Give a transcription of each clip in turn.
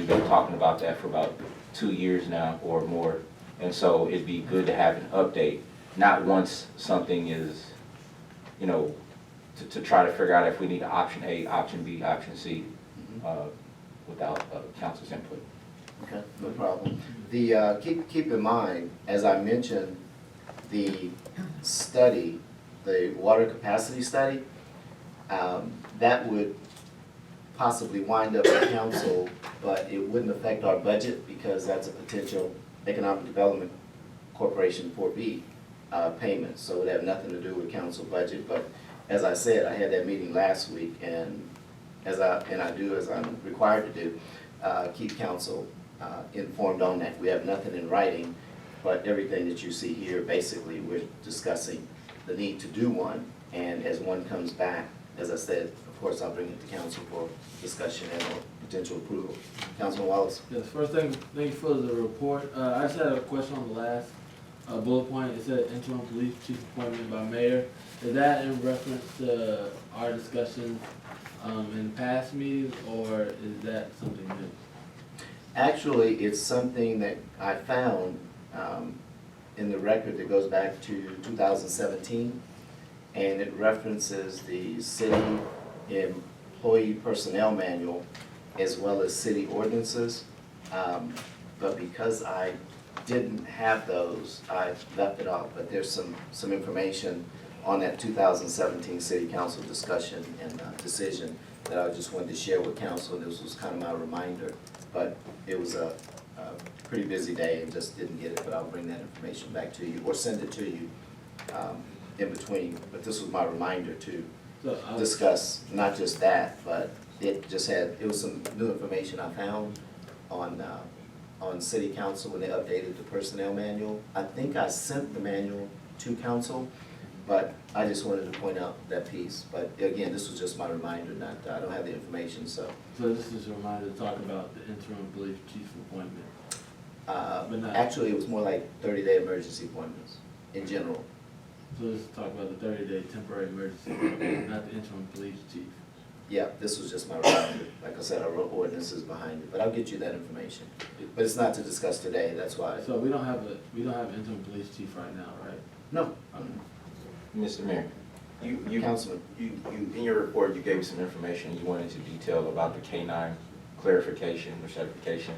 been talking about that for about 2 years now or more. And so it'd be good to have an update, not once something is, you know, to try to figure out if we need option A, option B, option C, without council's input. Okay, no problem. The, keep in mind, as I mentioned, the study, the water capacity study, that would possibly wind up at council, but it wouldn't affect our budget because that's a potential Economic Development Corporation 4B payment, so it would have nothing to do with council budget. But as I said, I had that meeting last week, and as I'm required to do, keep council informed on that. We have nothing in writing, but everything that you see here, basically, we're discussing the need to do one, and as one comes back, as I said, of course, I'll bring it to council for discussion and or potential approval. Councilman Wallace. Yes, first thing, thank you for the report. I just had a question on the last bullet point. It said interim police chief appointment by mayor. Is that in reference to our discussions in past meetings, or is that something new? Actually, it's something that I found in the record that goes back to 2017, and it references the city employee personnel manual as well as city ordinances. But because I didn't have those, I left it off. But there's some information on that 2017 city council discussion and decision that I just wanted to share with council. This was kind of my reminder, but it was a pretty busy day and just didn't get it, but I'll bring that information back to you or send it to you in between. But this was my reminder to discuss not just that, but it was some new information I found on city council when they updated the personnel manual. I think I sent the manual to council, but I just wanted to point out that piece. But again, this was just my reminder, not, I don't have the information, so. So this is a reminder to talk about the interim police chief appointment. Actually, it was more like 30-day emergency appointments in general. So let's talk about the 30-day temporary emergency appointment, not the interim police chief. Yeah, this was just my reminder. Like I said, I wrote ordinances behind it, but I'll get you that information. But it's not to discuss today, that's why. So we don't have an interim police chief right now, right? No. Mr. Mayor, Councilman. you in your report, you gave some information. You went into detail about the K-9 clarification or certification.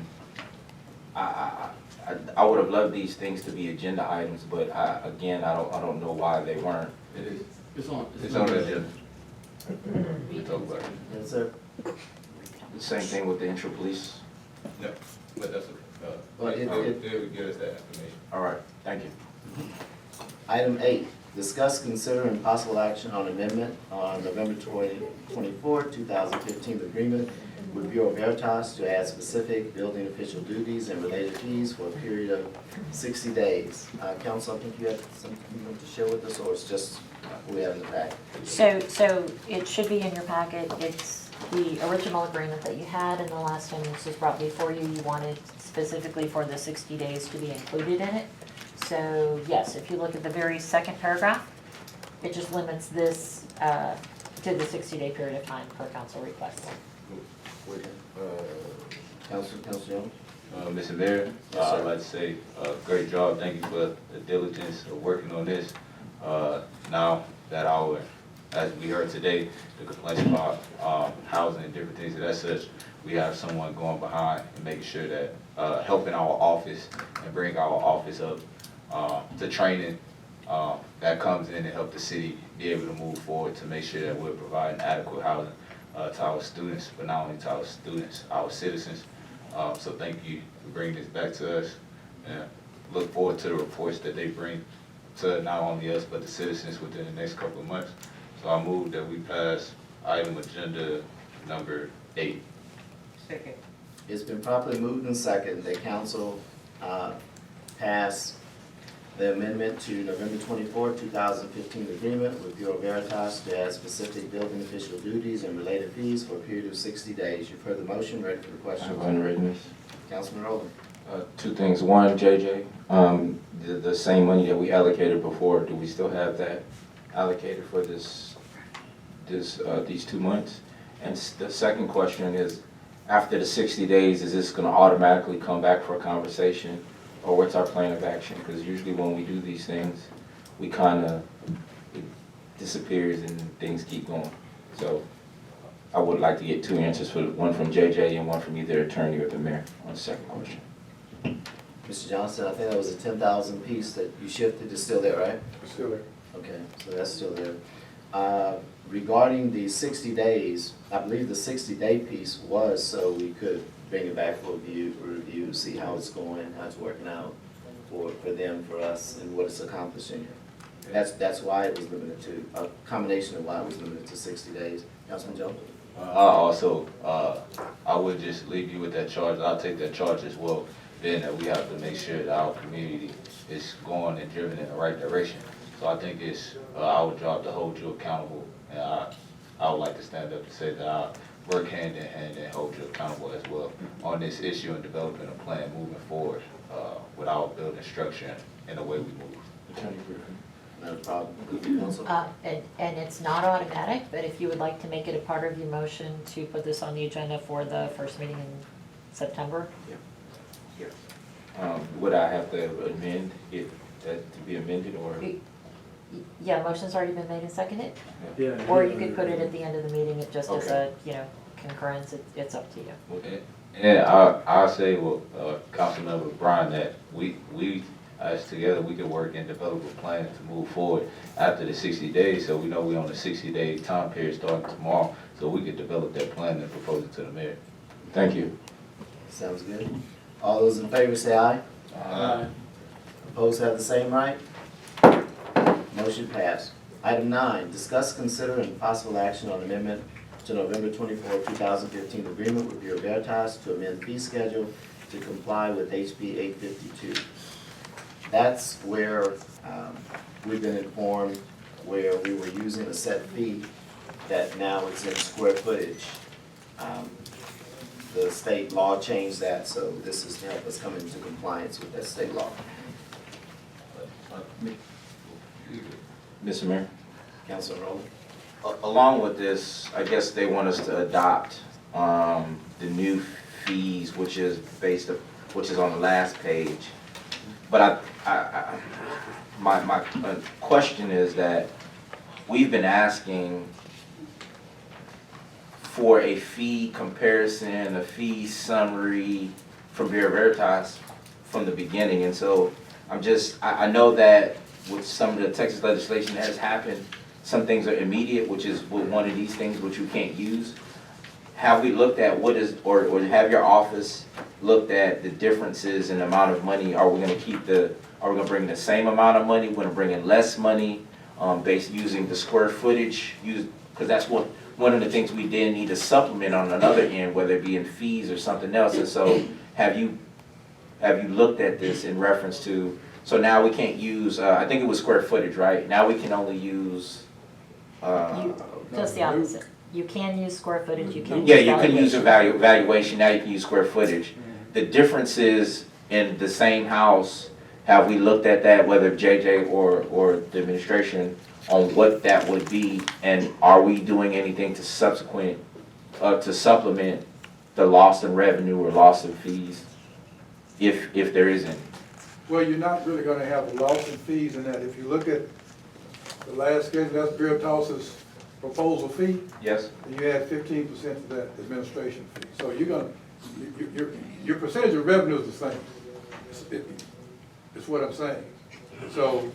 I would have loved these things to be agenda items, but again, I don't know why they weren't. It is. It's on the agenda. We'll talk about it. Yes, sir. The same thing with the intro police. No, but that's Well, they would give us that information. All right, thank you. Item 8, discuss, consider, and possible action on amendment on November 24, 2015 agreement with Bureau Veritas to add specific building official duties and related fees for a period of 60 days. Council, I think you have something you want to share with us, or it's just what we have in the packet? So it should be in your packet. It's the original agreement that you had, and the last time this was brought before you, you wanted specifically for the 60 days to be included in it. So yes, if you look at the very second paragraph, it just limits this to the 60-day period of time per council request. Council Jones? Mr. Mayor, Yes, sir. I'd like to say great job. Thank you for the diligence of working on this. Now that as we heard today, the complaints about housing and different things of that such, we have someone going behind and making sure that helping our office and bring our office up to training that comes in and help the city be able to move forward to make sure that we're providing adequate housing to our students, but not only to our students, our citizens. So thank you for bringing this back to us, and look forward to the reports that they bring to not only us, but the citizens within the next couple of months. So I move that we pass item agenda number 8. Second. It's been properly moved and seconded that council pass the amendment to November 24, 2015 agreement with Bureau Veritas to add specific building official duties and related fees for a period of 60 days. You've heard the motion, ready for the I question? have unwrittenness. Councilman Rowland. Two things. One, JJ, the same money that we allocated before, do we still have that allocated for these 2 months? And the second question is, after the 60 days, is this gonna automatically come back for a conversation? Or what's our plan of action? Because usually when we do these things, we kinda, it disappears and things keep going. So I would like to get two answers, one from JJ and one from either attorney or the mayor on the second question. Mr. Johnson, I think that was a 10,000 piece that you shifted, it's still there, right? Still there. Okay, so that's still there. Regarding the 60 days, I believe the 60-day piece was so we could bring it back for review, see how it's going, how it's working out for them, for us, and what it's accomplishing. That's why it was limited to, a combination of why it was limited to 60 days. Councilman Jones? I would just leave you with that charge. I'll take that charge as well. Then we have to make sure that our community is going and driven in the right direction. So I think it's our job to hold you accountable. And I would like to stand up and say that I work hand in hand and hold you accountable as well on this issue and developing a plan moving forward with our building structure and the way we move. Attorney Griffin. No problem. Council? And it's not automatic, but if you would like to make it a part of your motion to put this on the agenda for the first meeting in September? Would I have to amend it, that to be amended, or? Yeah, motion's already been made and seconded, Yeah. or you could put it at the end of the meeting, it just as Okay. a, concurrence, it's up to you. And I'll say, well, Councilmember Brian, that we as together, we can work and develop a plan to move forward after the 60 days. So we know we're on a 60-day time period starting tomorrow, so we can develop that plan and propose it to the mayor. Thank you. Sounds good. All those in favor say aye. Aye. Opposed have the same right? Motion passed. Item 9, discuss, consider, and possible action on amendment to November 24, 2015 agreement with Bureau Veritas to amend fee schedule to comply with HB 852. That's where we've been informed where we were using a set fee that now it's in square footage. The state law changed that, so this is to help us come into compliance with that state law. Mr. Mayor? Councilman Rowland? Along with this, I guess they want us to adopt the new fees, which is on the last page. But my question is that we've been asking for a fee comparison, a fee summary from Bureau Veritas from the beginning, and so I know that with some of the Texas legislation that has happened, some things are immediate, which is one of these things which you can't use. Have we looked at or have your office looked at the differences in the amount of money? Are we gonna bring the same amount of money? We're gonna bring in less money, based using the square footage, because that's one of the things we did need to supplement on another end, whether it be in fees or something else. And so have you looked at this in reference to, so now we can't use, I think it was square footage, right? Now we can only use, Just the opposite. You can use square footage, you can use yeah, you can use a valuation. valuation, now you can use square footage. The differences in the same house, have we looked at that, whether JJ or the administration, on what that would be? And are we doing anything to supplement the loss in revenue or loss in fees, if there is any? Well, you're not really gonna have a loss in fees in that. If you look at the last schedule, that's Veritas's proposal fee, Yes? and you add 15% to that administration fee. So you're gonna, your percentage of revenue is the same. It's what I'm saying. So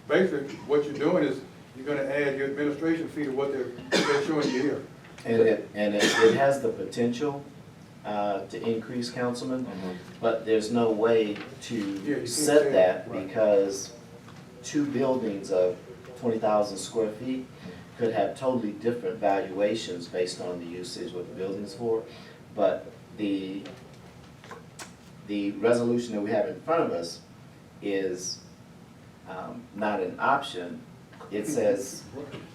basically, what you're doing is you're gonna add your administration fee to what they're showing you here. And it has the potential to increase, Councilman, but there's no way you to can't set say that that, right. because two buildings of 20,000 square feet could have totally different valuations based on the usage, what the building's for. But the resolution that we have in front of us is not an option. It says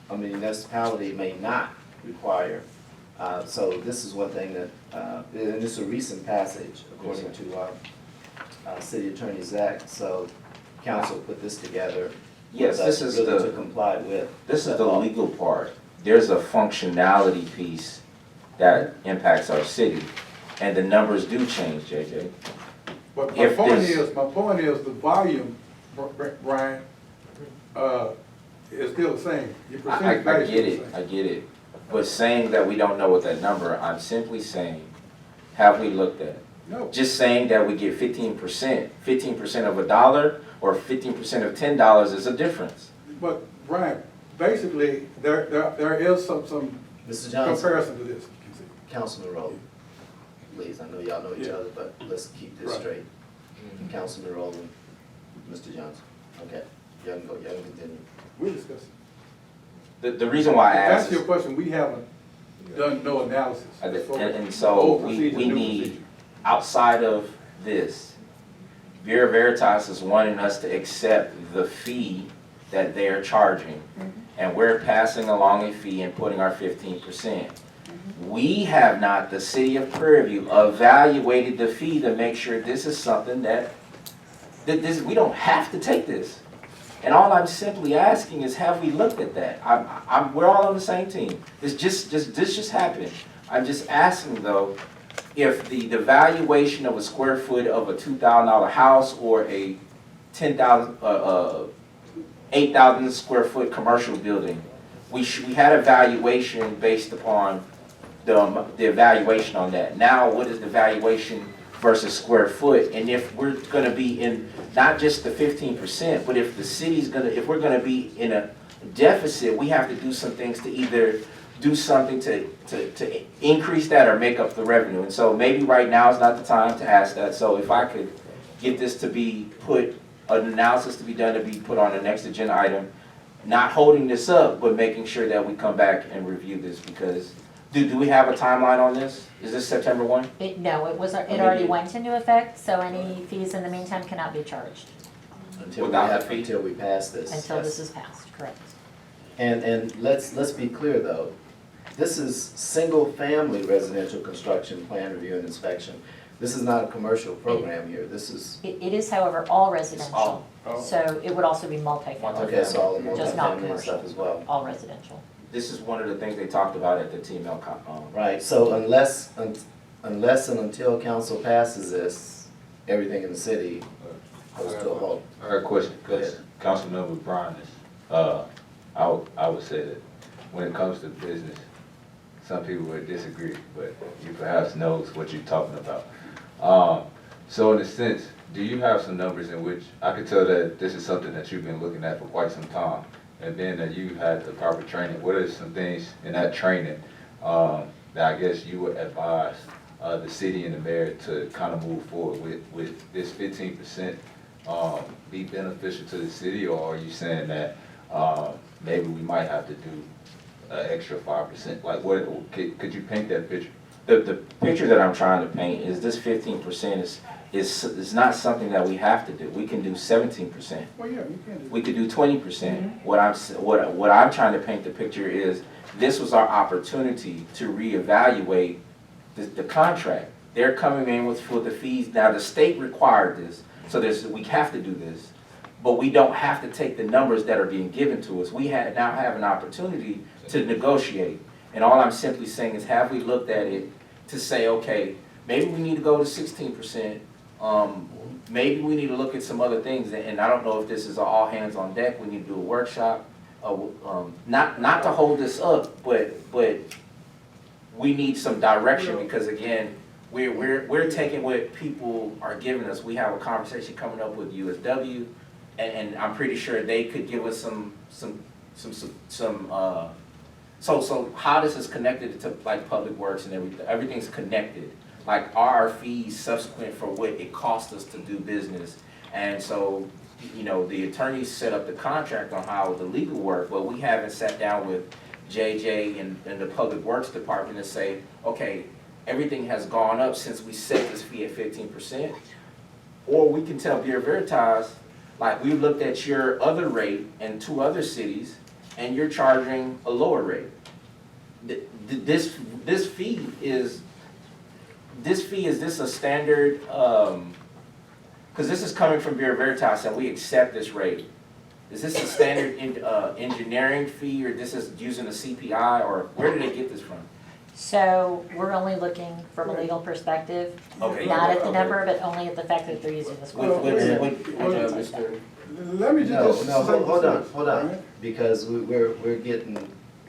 a municipality may not require. So this is one thing that, and this is a recent passage according to City Attorney Zach. So council put this together. Yes, with this us is really to comply with. This is that the law. legal part. There's a functionality piece that impacts our city. and the numbers do change, JJ. But my If point this- is the volume, Brian, is still the same. Your I percentage value is get still the it, same. I get it. But saying that we don't know what that number, I'm simply saying, have we looked at it? No, Just saying that we get 15% of $1 or 15% of $10 is a difference. but Brian, basically, there is some Mr. Johnson, comparison to this. Councilman Rowland, please, I know y'all know each Yeah. other, but let's keep this Right. straight. Councilman Rowland, Mr. Johnson, okay, y'all can go, y'all can continue. We're discussing. The reason why I To asked answer your is, question, we haven't done no analysis. and so Old we procedure, new need, procedure. outside of this, Bureau Veritas is wanting us to accept the fee that they're charging. And we're passing along a fee and putting our 15%. We have not, the city of Prairie View, evaluated the fee to make sure this is something that we don't have to take this. And all I'm simply asking is, have we looked at that? We're all on the same team. This just happened. I'm just asking though, if the valuation of a square foot of a $2,000 house or a 8,000 square foot commercial building, we had a valuation based upon the evaluation on that. Now, what is the valuation versus square foot? And if we're gonna be in not just the 15%, but if the city's if we're gonna be in a deficit, we have to do some things to either do something to increase that or make up the revenue. And so maybe right now is not the time to ask that. So if I could get this to be put, an analysis to be done, to be put on the next agenda item, not holding this up, but making sure that we come back and review this, because do we have a timeline on this? Is this September 1? No, it already went into effect, so any fees in the meantime cannot be charged Until we pass this. until Yes. this is passed, correct? And let's be clear though, this is single-family residential construction plan review and inspection. This is not a commercial program here, this is, It is, however, all residential, Oh. so it would also be multifamily. okay, so all the Just not multifamily and stuff commercial. as well. All residential. This is one of the things they talked about at the TML Right, so unless and until council passes this, everything in the city goes to a halt. I got a question. Go ahead. Councilmember Brian is, I would say that when it comes to business, some people would disagree, but you perhaps knows what you're talking about. So in a sense, do you have some numbers in which I could tell that this is something that you've been looking at for quite some time, and then that you had the proper training? What are some things in that training that I guess you would advise the city and the mayor to kind of move forward with this 15% be beneficial to the city, or are you saying that maybe we might have to do an extra 5%? Like, what could you paint that picture? The picture that I'm trying to paint is this 15% is not something that we have to do. We can do 17%. Well, yeah, you can do We could do 20%. What I'm trying to paint the picture is, this was our opportunity to reevaluate the contract. They're coming in for the fees. Now, the state required this, so we have to do this. But we don't have to take the numbers that are being given to us. We now have an opportunity to negotiate. And all I'm simply saying is, have we looked at it to say, okay, maybe we need to go to 16%. Maybe we need to look at some other things. And I don't know if this is an all hands on deck. We need to do a workshop. Not to hold this up, but we need some direction, because again, we're taking what people are giving us. We have a conversation coming up with USW, and I'm pretty sure they could give us some so how this is connected to like public works and everything. Everything's connected. Like, are our fees subsequent for what it costs us to do business? And so, you know, the attorneys set up the contract on how the legal work, but we haven't sat down with JJ and the Public Works Department and say, okay, everything has gone up since we set this fee at 15%. Or we can tell Bureau Veritas, like, we looked at your other rate in 2 other cities, and you're charging a lower rate. This fee is this a standard, because this is coming from Bureau Veritas and we accept this rate. Is this a standard engineering fee, or this is using a CPI, or where did they get this from? So we're only looking from a legal perspective, Okay. not at the okay. number, but only at the fact that they're using this Well, word. wait, Wait, wait, let me No, just. no, say hold this, on, hold on, right? because we're getting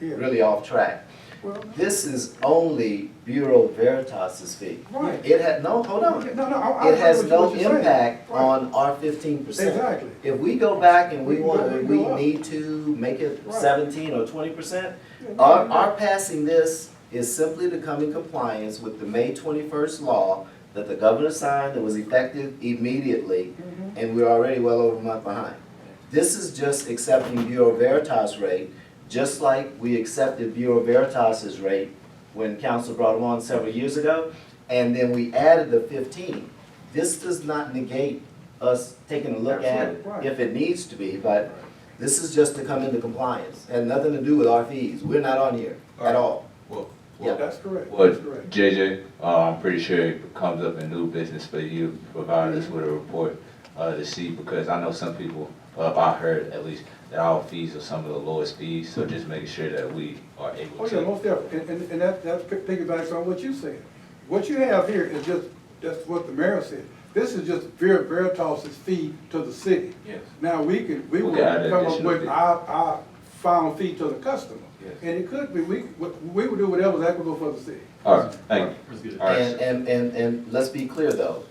Yeah. really off track. Well, This is only Bureau Veritas's fee. right. It had, no, hold on. No, no, I It has agree with no what you're saying. impact Right. on our 15%. Exactly. If we go back and We we can go- want, we can we go up. need to make it Right. 17 or 20%, Yeah, our passing this is simply to come in compliance with the May 21st law that the governor signed that was effective immediately, Mhm. and we're already well over a month behind. This is just accepting Bureau Veritas rate, just like we accepted Bureau Veritas's rate when council brought them on several years ago, and then we added the 15. This does not negate us taking a look at Absolutely, right. if it needs to be, but this is just to come into compliance. Had nothing to do with our fees. We're not on here at all. Well, Yeah. That's correct, well, that's correct. JJ, I'm pretty sure it comes up in new business for you to provide us with a report, to see, because I know some people, I heard at least, that our fees are some of the lowest fees, so just making sure that we are able Oh, yeah, to. most definitely, and that piggybacks on what you said. What you have here is just, that's what the mayor said. This is just Veritas's fee to the city. Yes. Now, we will We got an come up additional with fee. our final fee to the customer. Yes. And it could be, we would do whatever's equitable for the city. All right, thank you. That's good. All right. And let's be clear though,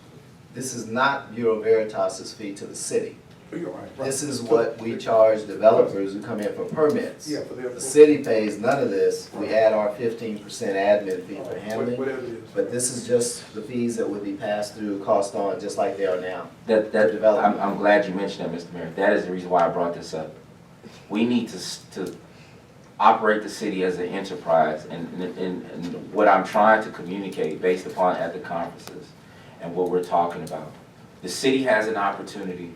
this is not Bureau Veritas's fee to the city. You're right. This is what we charge developers who come in for permits. Yeah, for their. The city pays none of this. We add our 15% admin fee for handling. Whatever it is. But this is just the fees that would be passed through, cost on, just like they are now. I'm glad you mentioned that, Mr. Mayor. That is the reason why I brought this up. We need to operate the city as an enterprise, and what I'm trying to communicate based upon at the conferences and what we're talking about. The city has an opportunity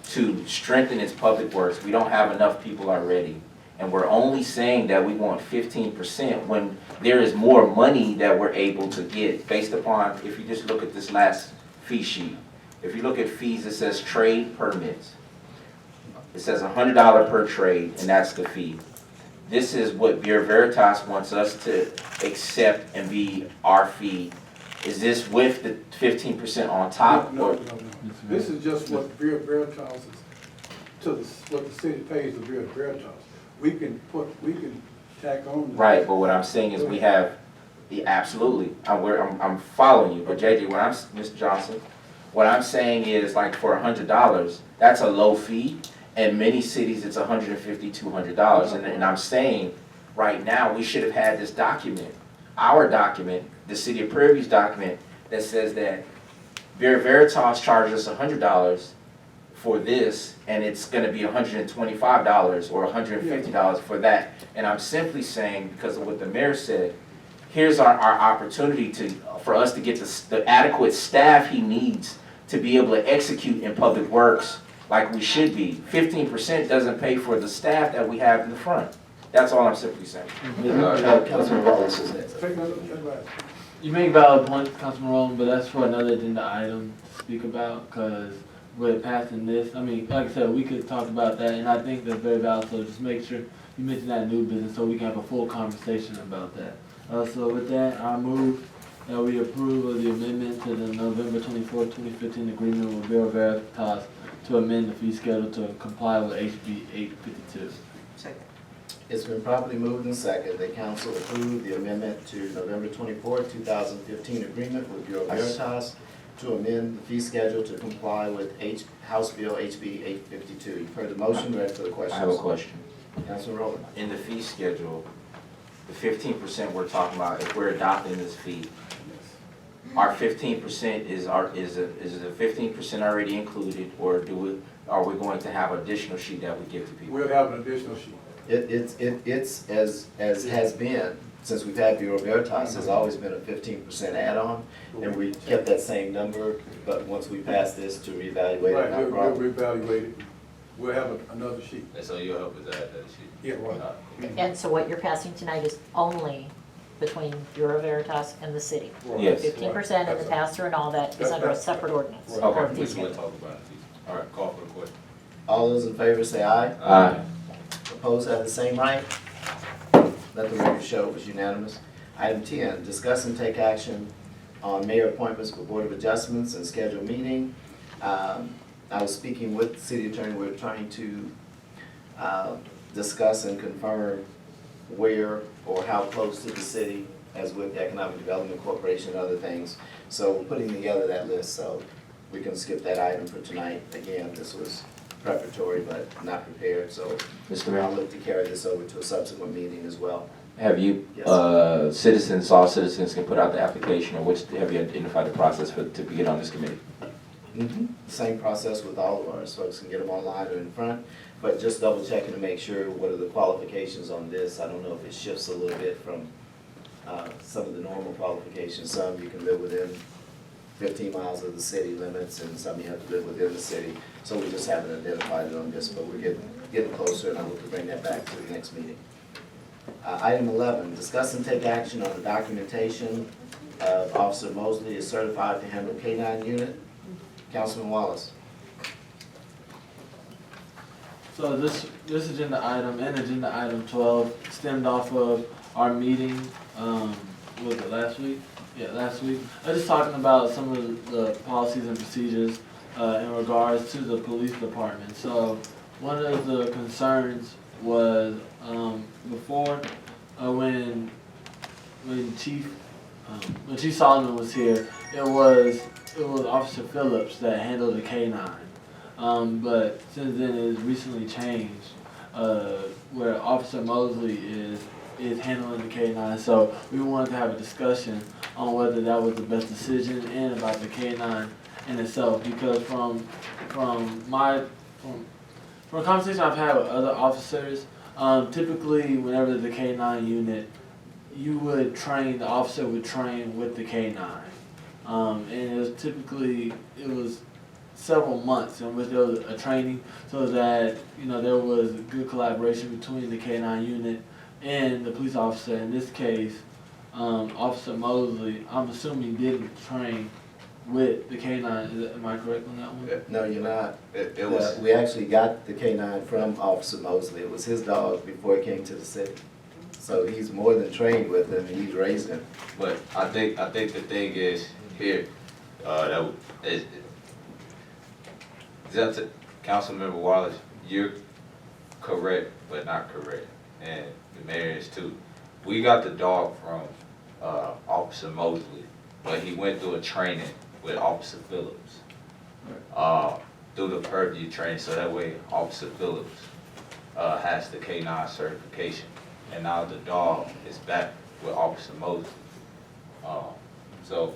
to strengthen its public works. We don't have enough people already. And we're only saying that we want 15% when there is more money that we're able to get based upon, if you just look at this last fee sheet. If you look at fees, it says trade permits. It says $100 per trade, and that's the fee. This is what Bureau Veritas wants us to accept and be our fee. Is this with the 15% on top, No, or? no, no. This is just what Bureau Veritas is, what the city pays to Bureau Veritas. We can tack on. Right, but what I'm saying is we have, absolutely, I'm following you, but JJ, Mr. Johnson, what I'm saying is like for $100, that's a low fee. In many cities, it's $150, $200. And I'm saying, right now, we should have had this document, our document, the city of Prairie's document, that says that Bureau Veritas charges us $100 for this, and it's gonna be $125 or $150 for that. And I'm simply saying, because of what the mayor said, here's our opportunity for us to get the adequate staff he needs to be able to execute in public works like we should be. 15% doesn't pay for the staff that we have in the front. That's all I'm simply saying. Councilman Wallace is next. Take another advice. You make valid points, Councilman Rowland, but that's for another agenda item to speak about, because we're passing this. I mean, like I said, we could talk about that, and I think that's very valid, so just make sure you mention that new business so we can have a full conversation about that. So with that, I move that we approve of the amendment to the November 24, 2015 agreement with Bureau Veritas to amend the fee schedule to comply with HB 852. It's been properly moved and seconded that council approve the amendment to November 24, 2015 agreement with Bureau Veritas to amend the fee schedule to comply with House Bill HB 852. You've heard the motion, ready for the I questions? have a question. Councilman Rowland. In the fee schedule, the 15% we're talking about, if we're adopting this fee, our 15% is the 15% already included, or are we going to have additional sheet that we give to people? We'll have an additional sheet. It's as has been, since we've had Bureau Veritas, has always been a 15% add-on, and we kept that same number, but once we pass this to reevaluate it, Right, not a we'll problem. reevaluate it. We'll have another sheet. And so you'll help with that sheet? Yeah, right. And so what you're passing tonight is only between Bureau Veritas and the city. Yes. 15% and the pass-through and all that is under a separate ordinance. Right. or Okay. fee Which we'll schedule. talk about in the future. All right, call for the question. All those in favor say aye. Aye. Opposed have the same right. Let the record show it was unanimous. Item 10, discuss and take action on mayor appointments for Board of Adjustments and schedule meeting. I was speaking with the city attorney, we're trying to discuss and confirm where or how close to the city, as with the Economic Development Corporation and other things. So we're putting together that list, so we can skip that item for tonight. Again, this was preparatory but not prepared, so Mr. I'll Mayor, look to carry this over to a subsequent meeting as well. have you, Yes. citizens, all citizens can put out the application, or have you identified the process to get on this committee? Same process with all of ours, folks can get them online or in front, but just double checking to make sure what are the qualifications on this. I don't know if it shifts a little bit from some of the normal qualifications. Some you can live within 15 miles of the city limits, and some you have to live within the city. So we just haven't identified it on this, but we're getting closer, and I hope to bring that back to the next meeting. Item 11, discuss and take action on the documentation of Officer Mosley is certified to handle K-9 unit. Councilman Wallace. So this agenda item and agenda item 12 stemmed off of our meeting, was it last week? Yeah, last week. I was just talking about some of the policies and procedures in regards to the police department. So one of the concerns was before when Chief Solomon was here, it was Officer Phillips that handled the K-9. But since then it's recently changed, where Officer Mosley is handling the K-9. So we wanted to have a discussion on whether that was the best decision and about the K-9 in itself, because from a conversation I've had with other officers, typically whenever there's a K-9 unit, the officer would train with the K-9. And it was several months in which there was a training, so that there was good collaboration between the K-9 unit and the police officer. In this case, Officer Mosley, I'm assuming, didn't train with the K-9. Am I correct on that one? No, you're not. It was, We actually got the K-9 from Officer Mosley. It was his dog before he came to the city. So he's more than trained with him, and he's raised him. but I think the thing is here, that is, Councilmember Wallace, you're correct, but not correct, and the mayor is too. We got the dog from Officer Mosley, but he went through a training with Officer Phillips, through the purview training, so that way Officer Phillips has the K-9 certification, and now the dog is back with Officer Mosley. So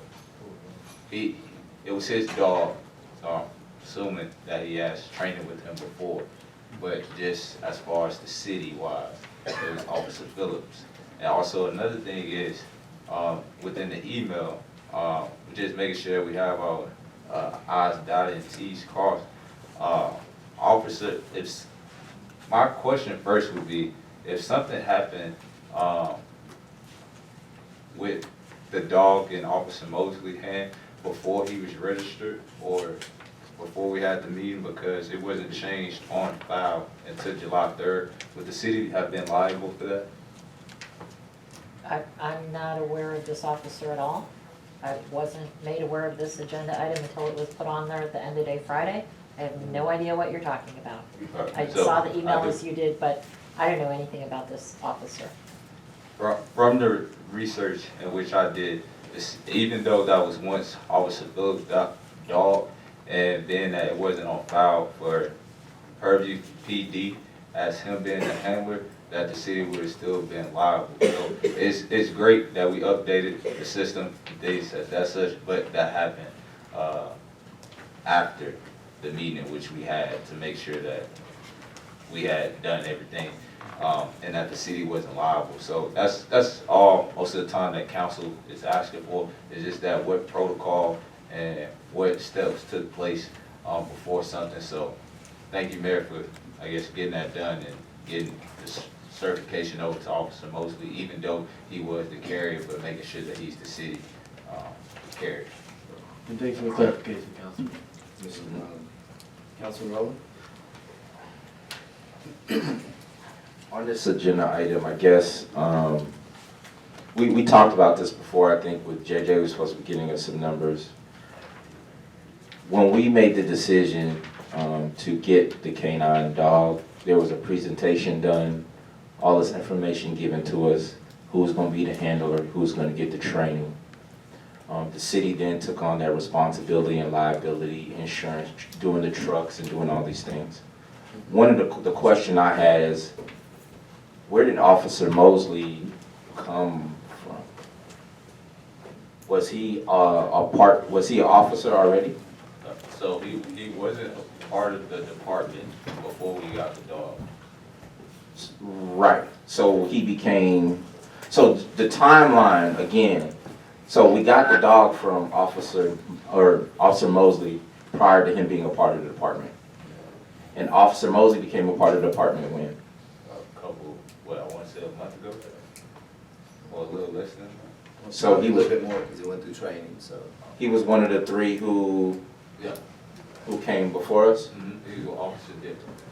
it was his dog, so I'm assuming that he has training with him before, but just as far as the city-wise, it was Officer Phillips. And also another thing is, within the email, we're just making sure we have our I's dotted and T's crossed. Officer, my question first would be, if something happened with the dog in Officer Mosley's hand before he was registered, or before we had the meeting, because it wasn't changed on file until July 3rd, would the city have been liable for that? I'm not aware of this officer at all. I wasn't made aware of this agenda item until it was put on there at the end of day Friday. I have no idea what you're talking about. I So, saw the email I do- as you did, but I don't know anything about this officer. From the research in which I did, even though that was once Officer Phillips' dog, and then that it wasn't on file for Purview PD as him being the handler, that the city would have still been liable. So it's great that we updated the system, things that such, but that happened after the meeting which we had, to make sure that we had done everything, and that the city wasn't liable. So that's all most of the time that council is asking for, is just that what protocol and what steps took place before something. So thank you, Mayor, for, I guess, getting that done and getting the certification over to Officer Mosley, even though he was the carrier, but making sure that he's the city carrier. And thanks for the clarification, Councilman. Councilman Rowland? On this agenda item, I guess, we talked about this before, I think with JJ, we were supposed to be getting us some numbers. When we made the decision to get the canine dog, there was a presentation done, all this information given to us, who was gonna be the handler, who was gonna get the training. The city then took on that responsibility and liability, insurance, doing the trucks and doing all these things. One of the question I had is, where did Officer Mosley come from? Was he was he an officer already? So he wasn't a part of the department before we got the dog. Right, so he became, so the timeline, again, so we got the dog from Officer Mosley prior to him being a part of the department. And Officer Mosley became a part of the department when? A couple, I want to say a month ago, or a little less than that. So he a was, little bit more because he went through training, so. he was one of the three who Yeah. came before us? He was an officer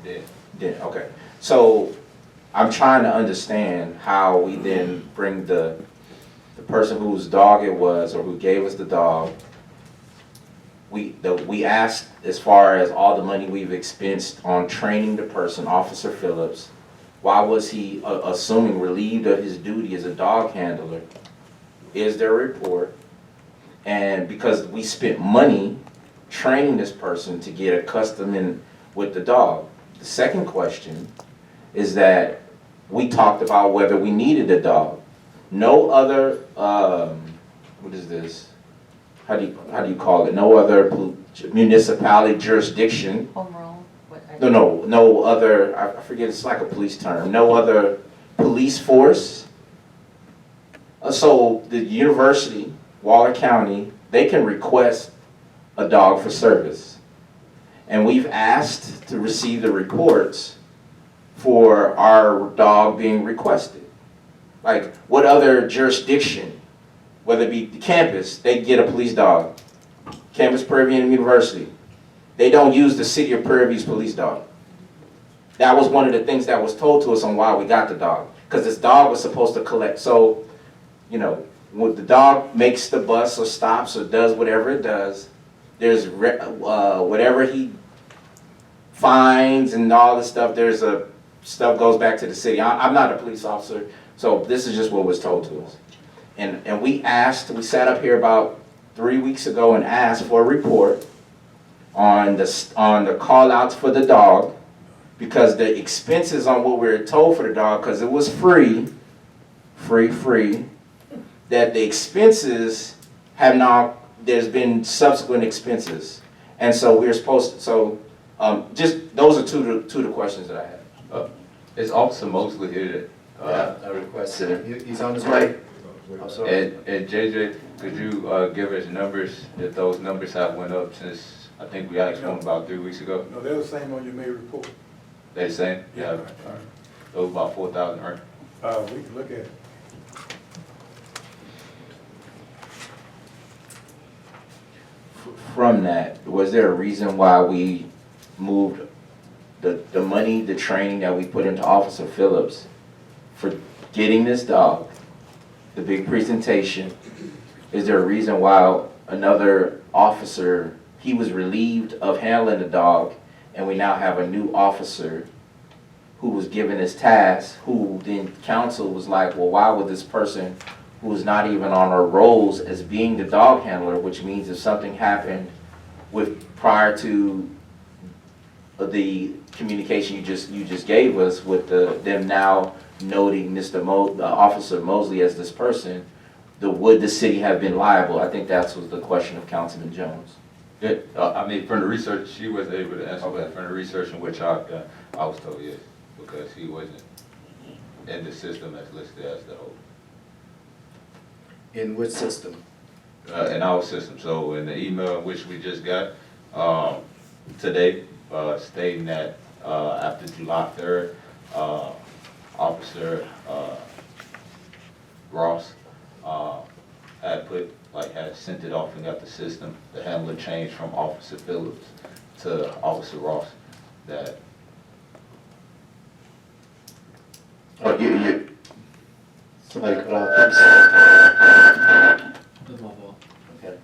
then. Yeah, okay. So I'm trying to understand how we then bring the person whose dog it was or who gave us the dog. We asked as far as all the money we've expensed on training the person, Officer Phillips. Why was he assuming relieved of his duty as a dog handler? Is there a report? And because we spent money training this person to get accustomed in with the dog. The second question is that we talked about whether we needed a dog. No other, what is this? How do you call it? No other municipality jurisdiction. Home rule? What- No other, I forget, it's like a police term. No other police force. So the university, Waller County, they can request a dog for service. And we've asked to receive the reports for our dog being requested. Like, what other jurisdiction, whether it be the campus, they get a police dog. Campus Prairie University, they don't use the city of Prairie View's police dog. That was one of the things that was told to us on why we got the dog. Because this dog was supposed to collect. So, you know, when the dog makes the bus or stops or does whatever it does, there's whatever he finds and all this stuff, stuff goes back to the city. I'm not a police officer, so this is just what was told to us. And we sat up here about 3 weeks ago and asked for a report on the call outs for the dog, because the expenses on what we were told for the dog, because it was free, that the expenses have now, there's been subsequent expenses. And so we're supposed to, just, those are two of the questions that I have. Is Officer Mosley here? Yeah, I requested him. He's on his way. I'm sorry. And JJ, could you give us numbers, if those numbers have went up since, I think we asked one about 3 weeks ago? No, they're the same on your May report. They the same? Yeah. All right. Those about 4,000, right? We can look at it. From that, was there a reason why we moved the money, the training that we put into Officer Phillips for getting this dog, the big presentation? Is there a reason why another officer, he was relieved of handling the dog, and we now have a new officer who was given this task, who then council was like, well, why would this person who is not even on our rolls as being the dog handler, which means if something happened prior to the communication you just gave us with them now noting Officer Mosley as this person, would the city have been liable? I think that was the question of Councilman Jones. Yeah, I mean, from the research, she wasn't able to answer, but from the research in which I've done, I was told yes, because he wasn't in the system as listed as the whole. In which system? In our system, so in the email which we just got today, stating that after July 3rd, Officer Ross had sent it off and got the system. The handler changed from Officer Phillips to Officer Ross. That Somebody cut off. That's my fault. Okay.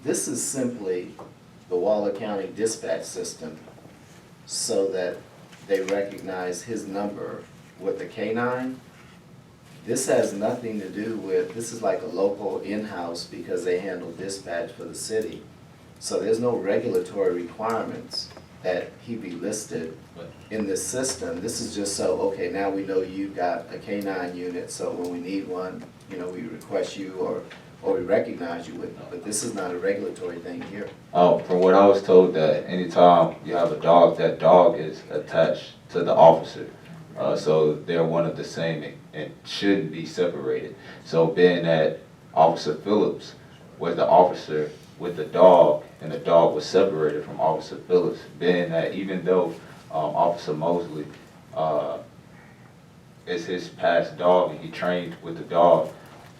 This is simply the Waller County dispatch system so that they recognize his number with the K-9. This has nothing to do with, this is like a local in-house because they handle dispatch for the city. So there's no regulatory requirements that he be listed in this system. This is just so, okay, now we know you've got a K-9 unit, so when we need one, you know, we request you or we recognize you with, but this is not a regulatory thing here. From what I was told, that anytime you have a dog, that dog is attached to the officer. So they're one of the same and shouldn't be separated. So being that Officer Phillips was the officer with the dog, and the dog was separated from Officer Phillips, being that even though Officer Mosley is his past dog and he trained with the dog,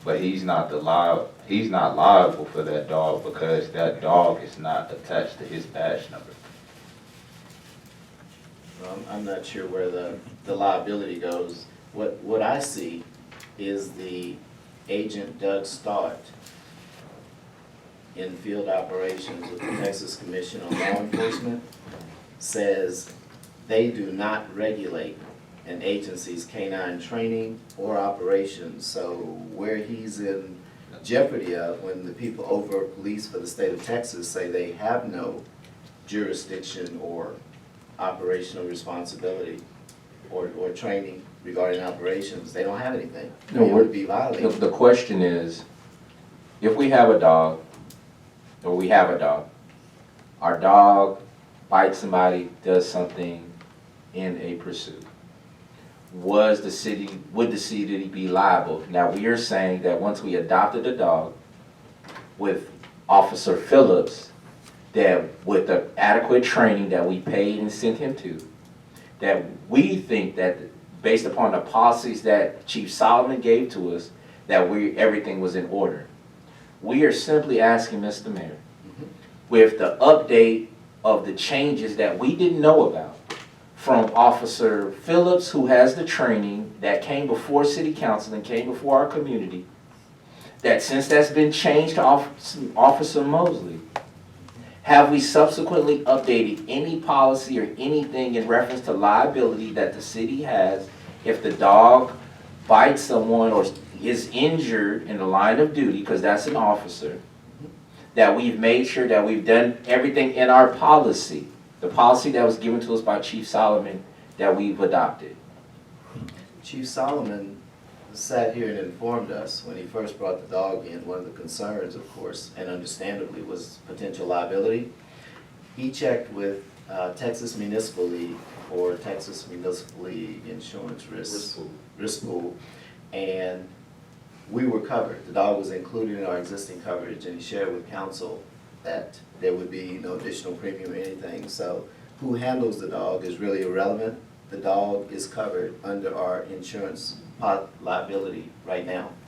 but he's not liable for that dog because that dog is not attached to his badge number. I'm not sure where the liability goes. What I see is the agent Doug Stott in field operations with the Texas Commission on Law Enforcement says they do not regulate an agency's K-9 training or operations. So where he's in jeopardy of when the people over police for the state of Texas say they have no jurisdiction or operational responsibility or training regarding operations, they don't have anything. No, It would be violated. The question is, if we have a dog, or we have a dog, our dog bites somebody, does something in a pursuit, would the city be liable? Now, we are saying that once we adopted the dog with Officer Phillips, that with the adequate training that we paid and sent him to, that we think that based upon the policies that Chief Solomon gave to us, that everything was in order. We are simply asking, Mr. Mayor, with the update of the changes that we didn't know about from Officer Phillips, who has the training that came before City Council and came before our community, that since that's been changed to Officer Mosley, have we subsequently updated any policy or anything in reference to liability that the city has if the dog bites someone or is injured in the line of duty, because that's an officer, that we've made sure that we've done everything in our policy, the policy that was given to us by Chief Solomon, that we've adopted? Chief Solomon sat here and informed us when he first brought the dog in. One of the concerns, of course, and understandably, was potential liability. He checked with Texas Municipal League or Texas Municipal League Insurance Risk Pool, and we were covered. The dog was included in our existing coverage, and he shared with council that there would be no additional premium or anything. So who handles the dog is really irrelevant. The dog is covered under our insurance liability right now.